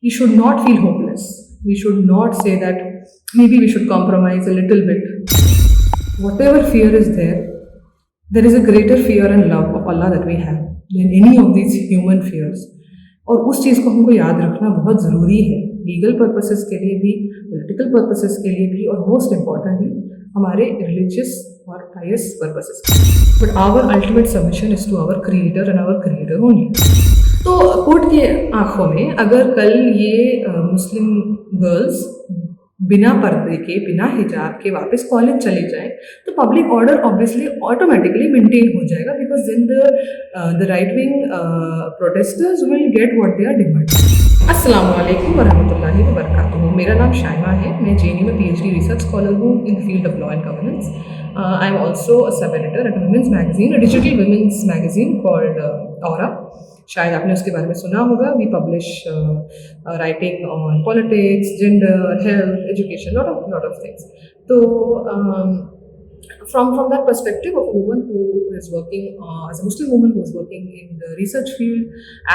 We should not feel hopeless. We should not say that maybe we should compromise a little bit. Whatever fear is there is a greater fear and love of Allah that we have than any of these human fears. और उस चीज़ को हमको याद रखना बहुत ज़रूरी है, legal purposes के लिए भी, पॉलिटिकल पर्पसेस के लिए भी, और मोस्ट इम्पॉर्टेंटली हमारे रिलीजियस और पायस पर्पसेस के लिए. But our ultimate submission is to our creator and our creator only. तो कोर्ट के आंखों में अगर कल ये मुस्लिम गर्ल्स बिना पर्दे के, बिना हिजाब के वापस कॉलेज चले जाएं, तो public order obviously automatically maintain हो जाएगा, because then the right wing protesters will get what they are demanding. अस्सलाम वालेकुम वरहमतुल्लाहि वबरकातुहू. मेरा नाम शायमा है. मैं जेएनयू में पीएचडी रिसर्च स्कॉलर हूँ in the field of law and governance. I am also a sub editor at women's magazine, a digital women's magazine called Aura. शायद आपने उसके बारे में सुना होगा. We publish writing on politics, gender, health, education, lot of things. तो from that perspective of a woman who is working as a Muslim woman who is working in the research field,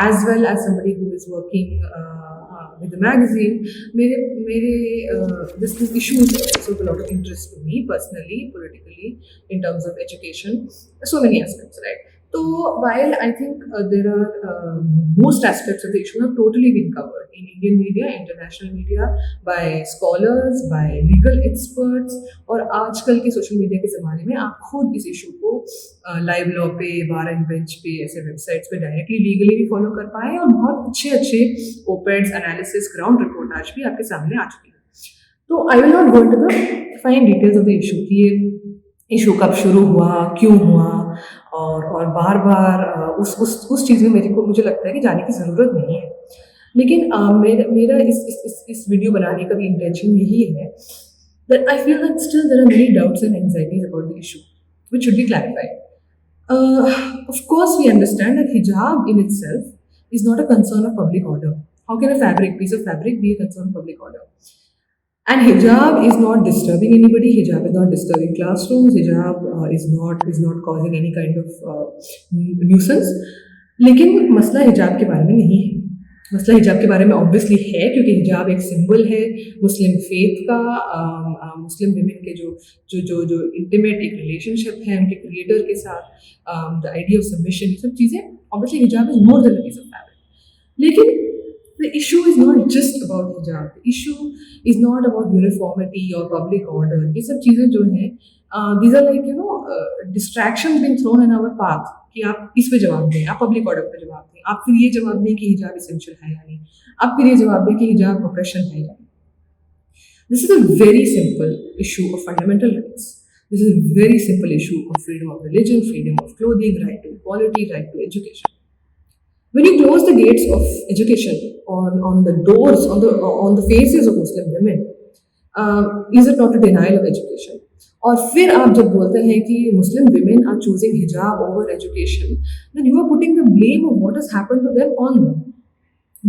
as well as somebody who is working with the magazine, this issue is also of a lot of interest to me personally, politically, in terms of education, so many aspects, right? So while I think there are most aspects of the issue have totally been covered in Indian media, international media, by scholars, by legal experts, और आजकल के social media के ज़माने में आप खुद इस issue को लाइव लॉ पे, बार एंड बेंच पे, ऐसे वेबसाइट्स पे डायरेक्टली लीगली भी फॉलो कर पाए, और बहुत अच्छे ओपेड्स, एनालिसिस, ग्राउंड रिपोर्टाज भी आपके सामने आ चुकी है. तो I will not go into the fine details of the issue कि ये इशू कब शुरू हुआ, क्यों हुआ, और बार बार उस चीज़ में मुझे लगता है कि जाने की ज़रूरत नहीं है. लेकिन मेरा इस वीडियो बनाने का भी इंटेंशन यही है that I feel that still there are many doubts and anxieties about the issue which should be clarified. Of course, we understand that hijab in itself is not a concern of public order. How can a piece of fabric be a concern of public order? And hijab is not disturbing anybody. Hijab is not disturbing classrooms. Hijab is not causing any kind of nuisance. लेकिन मसला हिजाब के बारे में नहीं है. मसला हिजाब के बारे में ऑब्वियसली है, क्योंकि हिजाब एक सिंबल है मुस्लिम फेथ का, मुस्लिम विमेन के जो इंटीमेट एक रिलेशनशिप है उनके क्रिएटर के साथ, द आइडिया ऑफ सबमिशन, ये सब चीज़ें, ऑब्वियसली हिजाब is more than a piece of fabric. लेकिन the issue is not just about hijab. The issue is not about uniformity or public order. ये सब चीज़ें जो हैं, these are like distractions being thrown in our path कि आप इस पे जवाब दें, आप पब्लिक ऑर्डर पे जवाब दें, आप फिर ये जवाब दें कि हिजाब इसेंशियल है या नहीं, आप फिर ये जवाब दें कि हिजाब ऑपरेशन है या नहीं. This is a very simple issue of fundamental rights. This is a very simple issue of freedom of religion, freedom of clothing, right to equality, right to education. When you close the gates of education on the doors, on the faces of Muslim women, is it not a denial of education? और फिर आप जब बोलते हैं कि Muslim women are choosing hijab over education, then you are putting the blame of what has happened to them on them.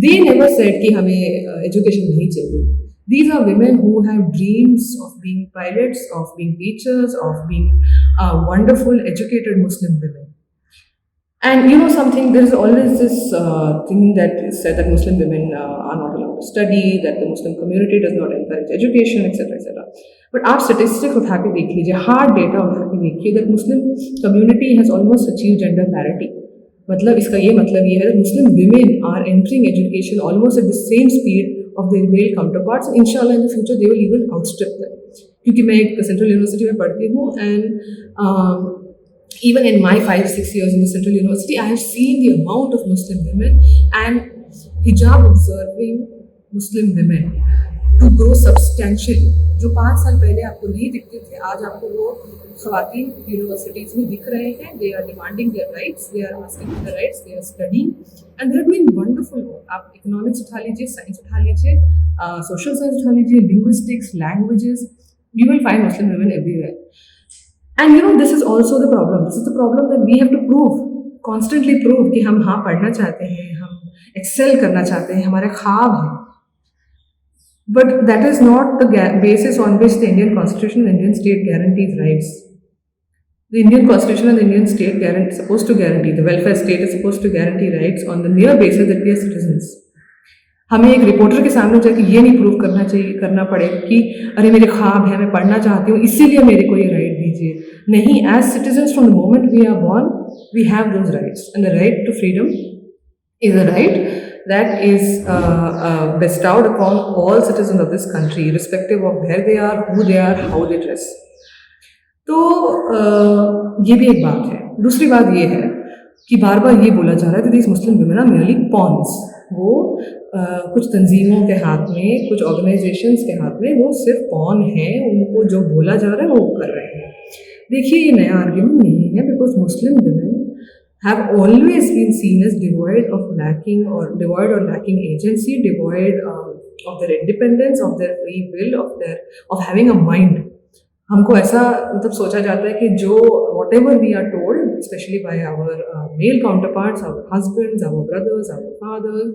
They never said कि हमें education नहीं चाहिए. These are women who have dreams of being pilots, of being teachers, of being wonderful, educated Muslim women. And you know something, there is always this thing that is said that Muslim women are not allowed to study, that the Muslim community does not encourage education, etc. etc. But आप statistics उठा के देख लीजिए, hard data उठा के देखिए, that Muslim community has almost achieved gender parity. मतलब इसका ये मतलब ये है that Muslim women are entering education almost at the same speed of their male counterparts. Inshallah in the future they will even outstrip them. क्योंकि मैं एक central university में पढ़ती हूँ, and even in my 5-6 years in the Central University, I have seen the amount of Muslim women and hijab observing Muslim women to grow substantially. जो 5 साल पहले आपको नहीं दिखते थे, आज आपको वो ख़वातीन यूनिवर्सिटीज़ में दिख रहे हैं. They are demanding their rights, they are asking for their rights, they are studying, and they are doing wonderful work. आप economics उठा लीजिए, science उठा लीजिए, social science उठा लीजिए, linguistics, languages, you will find Muslim women everywhere. And this is also the problem. This is the problem that we have to prove, constantly prove कि हम हाँ पढ़ना चाहते हैं, हम excel करना चाहते हैं, हमारे ख्वाब हैं. But that is not the basis on which the Indian Constitution and the Indian state guarantees rights. The Indian Constitution and the Indian state supposed to guarantee, the welfare state is supposed to guarantee rights on the mere basis that we are citizens. हमें एक reporter के सामने जाके ये नहीं prove करना पड़ेगा कि अरे मेरे ख्वाब है, मैं पढ़ना चाहती हूँ, इसीलिए मेरे को ये राइट दीजिए। नहीं, as citizens from the moment we are born we have those rights, and the right to freedom is a right that is bestowed upon all citizens of this country, irrespective of where they are, who they are, how they dress. तो ये भी एक बात है। दूसरी बात ये है कि बार बार ये बोला जा रहा है कि these Muslim women are merely pawns। वो कुछ तंजीमों के हाथ में, कुछ ऑर्गेनाइजेशंस के हाथ में वो सिर्फ पॉन है, उनको जो बोला जा रहा है वो कर रहे हैं। देखिए, ये नया आर्ग्यूमेंट नहीं है, because Muslim women have always been seen as devoid or lacking agency, devoid of their independence, of their free will, of having a mind. हमको ऐसा मतलब सोचा जाता है कि जो whatever we are told, especially by our male counterparts, our husbands, our brothers, our fathers,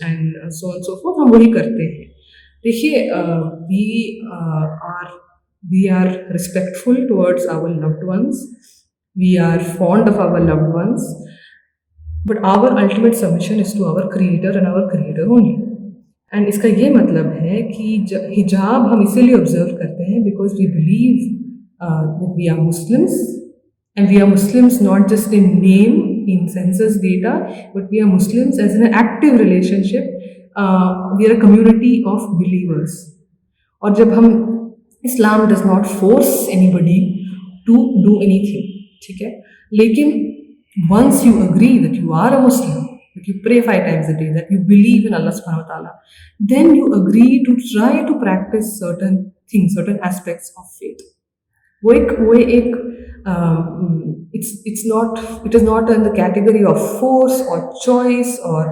and so on and so forth, हम वही करते हैं। देखिए, we are respectful towards our loved ones. We are fond of our loved ones, but our ultimate submission is to our creator and our creator only. And इसका ये मतलब है कि हिजाब हम इसीलिए ऑब्जर्व करते हैं because we believe that we are Muslims, and we are Muslims not just in name, in census data, but we are Muslims as an active relationship. We are a community of believers. और जब हम Islam does not force anybody to do anything, ठीक है, लेकिन once you agree that you are a Muslim, that you pray 5 times a day, that you believe in Allah subhanahu wa ta'ala, then you agree to try to practice certain things, certain aspects of faith. It is not in the category of force or choice or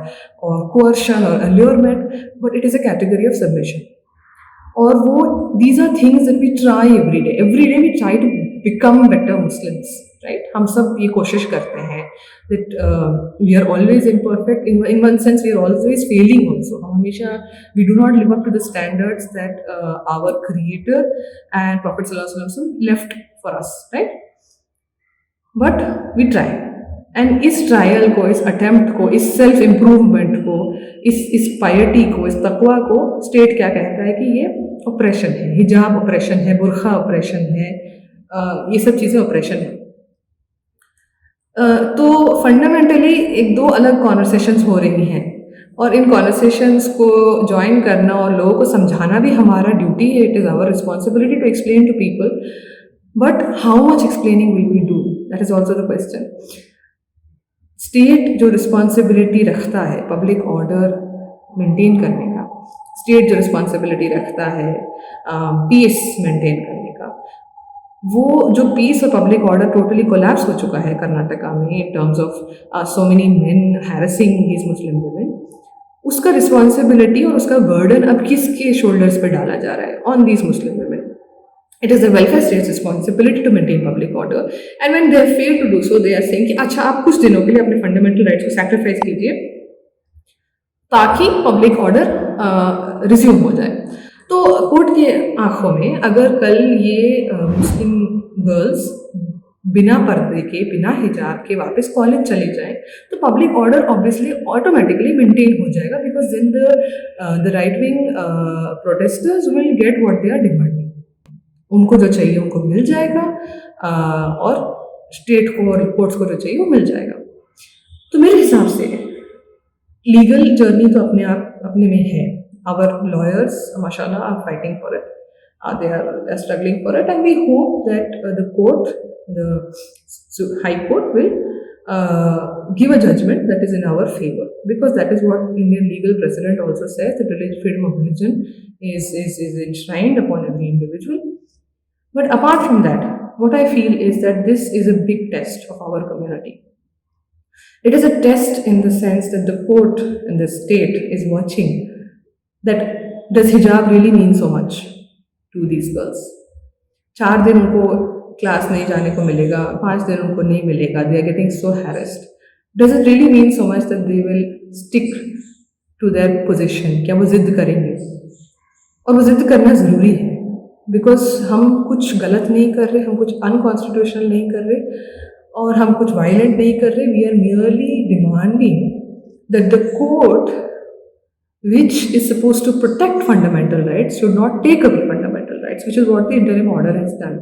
coercion or allurement, but it is a category of submission. और वो these are things that we try every day we try to become better Muslims, right? हम सब ये कोशिश करते हैं that we are always imperfect, in one sense we are always failing also. हम हमेशा we do not live up to the standards that our creator and Prophet sallallahu alaihi wasallam left for us, right? But we try, and इस trial को, इस attempt को, इस self improvement को, इस piety को, इस तकवा को स्टेट क्या कहता है कि ये ऑपरेशन है, हिजाब ऑपरेशन है, बुरखा ऑपरेशन है, ये सब चीज़ें ऑपरेशन है। तो फंडामेंटली एक दो अलग कॉन्वर्सेशंस हो रही हैं, और इन कॉन्वर्सेशंस को ज्वाइन करना और लोगों को समझाना भी हमारा ड्यूटी है। It is our responsibility to explain to people, but how much explaining will we do, that is also the question. State जो रिस्पॉन्सिबिलिटी रखता है पब्लिक ऑर्डर मेंटेन करने का, स्टेट जो रिस्पॉन्सिबिलिटी रखता है पीस मेंटेन करने का, वो जो पीस और पब्लिक ऑर्डर टोटली कोलैप्स हो चुका है कर्नाटका में in terms of so many main harassing these Muslim women, उसका रिस्पॉन्सिबिलिटी और उसका बर्डन अब किसके शोल्डर्स पे डाला जा रहा है? On these Muslim women. It is the welfare state's responsibility to maintain public order, and when they have failed to do so, they are saying कि अच्छा आप कुछ दिनों के लिए अपने फंडामेंटल राइट्स को सैक्रिफाइस कीजिए ताकि पब्लिक ऑर्डर रिज्यूम हो जाए। तो कोर्ट की आंखों में अगर कल ये मुस्लिम गर्ल्स बिना पर्दे के, बिना हिजाब के वापस कॉलेज चले जाएं, तो public order obviously automatically maintain हो जाएगा, because then the right wing protesters will get what they are demanding. उनको जो चाहिए उनको मिल जाएगा, और स्टेट को और कोर्ट्स को जो चाहिए वो मिल जाएगा। तो मेरे हिसाब से लीगल जर्नी तो अपने में है। आवर लॉयर्स माशाल्लाह are fighting for it, they are struggling for it, and we hope that the court, the high court will give a judgment that is in our favor, because that is what Indian legal precedent also says, that freedom of religion is enshrined upon every individual. But apart from that, what I feel is that this is a big test of our community. It is a test in the sense that the court and the state is watching that does hijab really mean so much to these girls? 4 दिन उनको class नहीं जाने को मिलेगा, 5 दिन उनको नहीं मिलेगा, they are getting so harassed. Does it really mean so much that they will stick to their position? क्या वो जिद करेंगे? और वो जिद करना ज़रूरी है, बिकॉज हम कुछ गलत नहीं कर रहे, हम कुछ अनकॉन्स्टिट्यूशनल नहीं कर रहे, और हम कुछ वायलेंट नहीं कर रहे। We are merely demanding that the court which is supposed to protect fundamental rights, should not take away fundamental rights, which is what the interim order has done.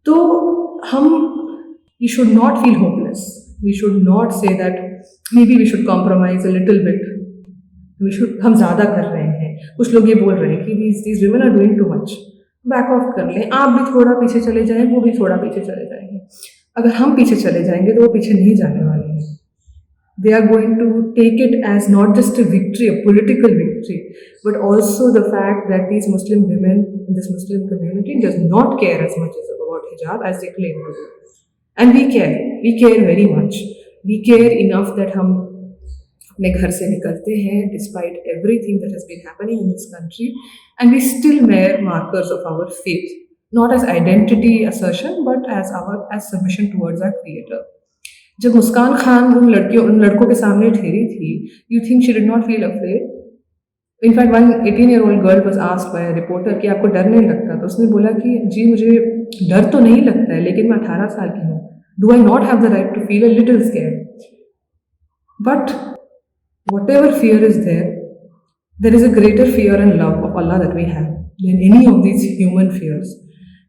So, we should not feel hopeless. We should not say that maybe we should compromise a little bit. हम ज़्यादा कर रहे हैं. कुछ लोग ये बोल रहे हैं कि these women are doing too much. Back of कर लें. आप भी थोड़ा पीछे चले जाएं, वो भी थोड़ा पीछे चले जाएंगे. अगर हम पीछे चले जाएंगे तो वो पीछे नहीं जाने वाले हैं. They are going to take it as not just a victory, a political victory, but also the fact that these Muslim women in this Muslim community does not care as much as about hijab as they claim to do. And we care very much. We care enough that हम अपने घर से निकलते हैं despite everything that has been happening in this country, and we still wear markers of our faith, not as identity assertion but as submission towards our creator. जब मुस्कान खान उन लड़कों के सामने ठहरी थी, you think she did not feel afraid? In fact, one 18-year-old girl was asked by a reporter कि आपको डर नहीं लगता? तो उसने बोला कि जी मुझे डर तो नहीं लगता है, लेकिन मैं 18 साल की हूँ. Do I not have the right to feel a little scared? But whatever fear is there is a greater fear and love of Allah that we have than any of these human fears.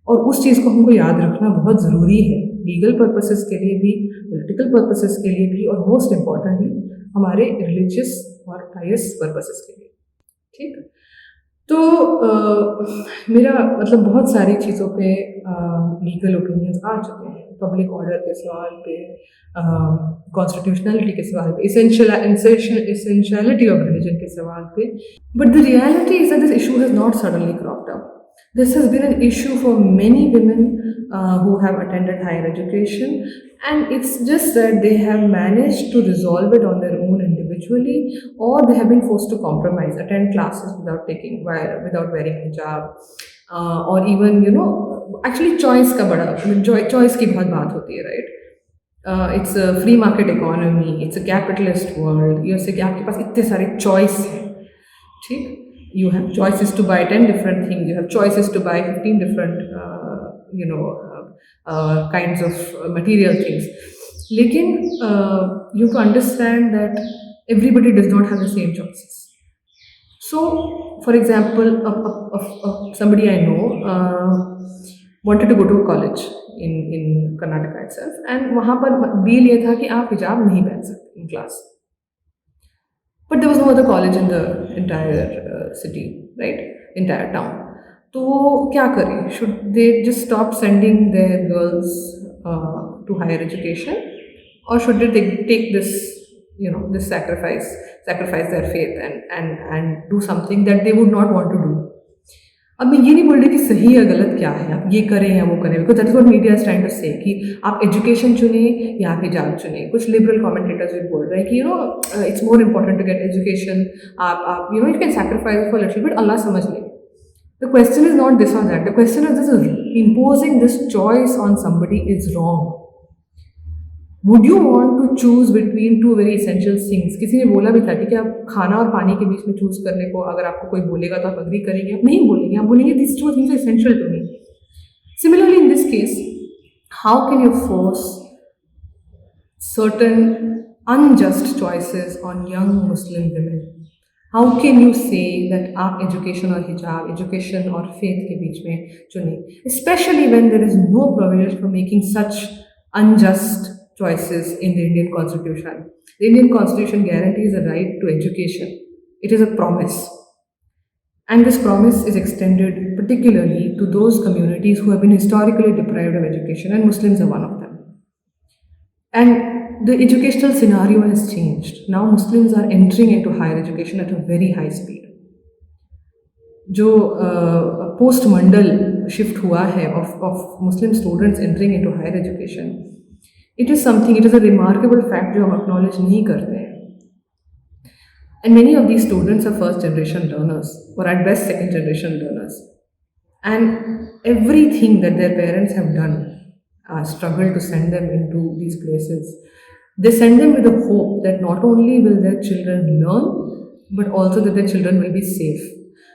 और उस चीज़ को हमको याद रखना बहुत ज़रूरी है, legal purposes के लिए भी, पॉलिटिकल पर्पसेस के लिए भी, और मोस्ट इम्पॉर्टेंटली हमारे रिलीजियस और पायस पर्पसेस के लिए. ठीक. तो मेरा मतलब बहुत सारी चीज़ों पे लीगल ओपिनियंस आ चुके हैं. पब्लिक ऑर्डर के सवाल पे, कॉन्स्टिट्यूशनलिटी के सवाल पे, एसेंशियलिटी ऑफ रिलीजन के सवाल पे. But the reality is that this issue has not suddenly cropped up. This has been an issue for many women who have attended higher education, and it's just that they have managed to resolve it on their own individually, or they have been forced to compromise, attend classes without wearing hijab, or even actually choice का बड़ा choice की बहुत बात होती है, right? It's a free market economy, it's a capitalist world. ये से कि आपके पास इतने सारे choice हैं, ठीक? You have choices to buy 10 different things. You have choices to buy 15 different, kinds of material things. Lekin, you have to understand that everybody does not have the same choices. So, for example, somebody I know wanted to go to a college in Karnataka itself, and वहाँ पर deal ये था कि आप हिजाब नहीं पहन सकते in class. But there was no other college in the entire city, right? Entire town. तो वो क्या करें? Should they just stop sending their girls to higher education, or should they take this, this sacrifice their faith and do something that they would not want to do? अब मैं ये नहीं बोल रही कि सही या गलत क्या है, आप ये करें या वो करें, because that is what media is trying to say कि आप एजुकेशन चुने या आप हिजाब चुने. कुछ लिबरल कमेंटेटर्स भी बोल रहे हैं कि it's more important to get education. आप you can sacrifice for little bit, Allah समझ ले. The question is not this और that. The question is this: imposing this choice on somebody is wrong. Would you want to choose between two very essential things? किसी ने बोला भी था कि आप खाना और पानी के बीच में चूज करने को अगर आपको कोई बोलेगा तो आप अग्री करेंगे? आप नहीं बोलेंगे, आप बोलेंगे these two things are essential to me. Similarly, in this case, how can you force certain unjust choices on young Muslim women? How can you say that आप education और hijab, education और faith के बीच में चुने, especially when there is no provision for making such unjust choices in the Indian Constitution? The Indian Constitution guarantees a right to education. It is a promise. And this promise is extended particularly to those communities who have been historically deprived of education, and Muslims are one of them. And the educational scenario has changed. Now Muslims are entering into higher education at a very high speed. जो post mandal shift हुआ है of Muslim students entering into higher education, it is a remarkable fact जो हम acknowledge नहीं करते हैं. And many of these students are first generation learners, or at best second generation learners. And everything that their parents have done, struggle to send them into these places, they send them with the hope that not only will their children learn, but also that their children will be safe.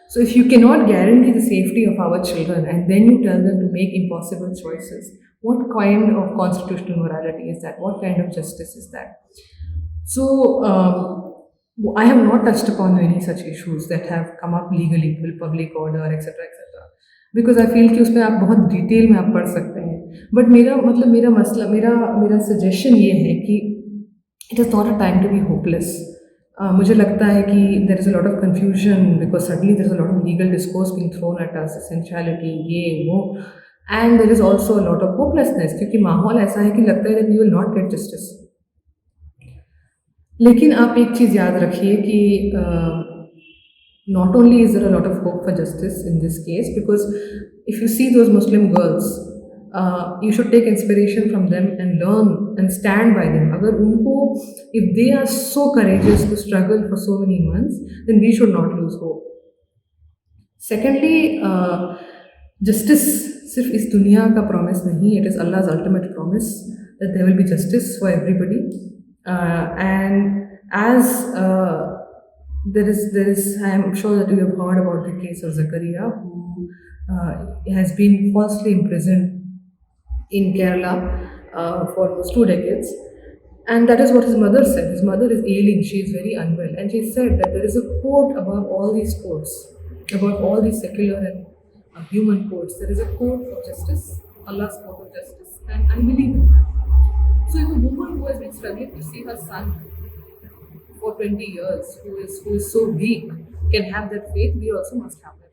So if you cannot guarantee the safety of our children and then you tell them to make impossible choices, what kind of constitutional morality is that? What kind of justice is that? So I have not touched upon any such issues that have come up legally, public order, etc. Because I feel कि उसमें आप बहुत detail में आप पढ़ सकते हैं. But मेरा मतलब मेरा मसला मेरा मेरा सजेशन ये है कि it is not a time to be hopeless. मुझे लगता है कि there is a lot of confusion because suddenly there is a lot of legal discourse being thrown at us, essentiality ये वो, and there is also a lot of hopelessness क्योंकि माहौल ऐसा है कि लगता है that you will not get justice. लेकिन आप एक चीज़ याद रखिए कि not only is there a lot of hope for justice in this case, because if you see those Muslim girls, you should take inspiration from them and learn and stand by them. अगर उनको, if they are so courageous to struggle for so many months, then we should not lose hope. Secondly, justice सिर्फ इस दुनिया का promise नहीं, it is Allah's ultimate promise that there will be justice for everybody. And as there is, I am sure that you have heard about the case of Zakaria, who has been falsely imprisoned in Kerala for almost 2 decades. And that is what his mother said. His mother is ailing, she is very unwell. And she said that there is a court above all these courts, above all these secular and human courts. There is a court of justice, Allah's court of justice. And I believe in that. So if a woman who has been struggling to see her son for 20 years, who is so weak, can have that faith, we also must have that.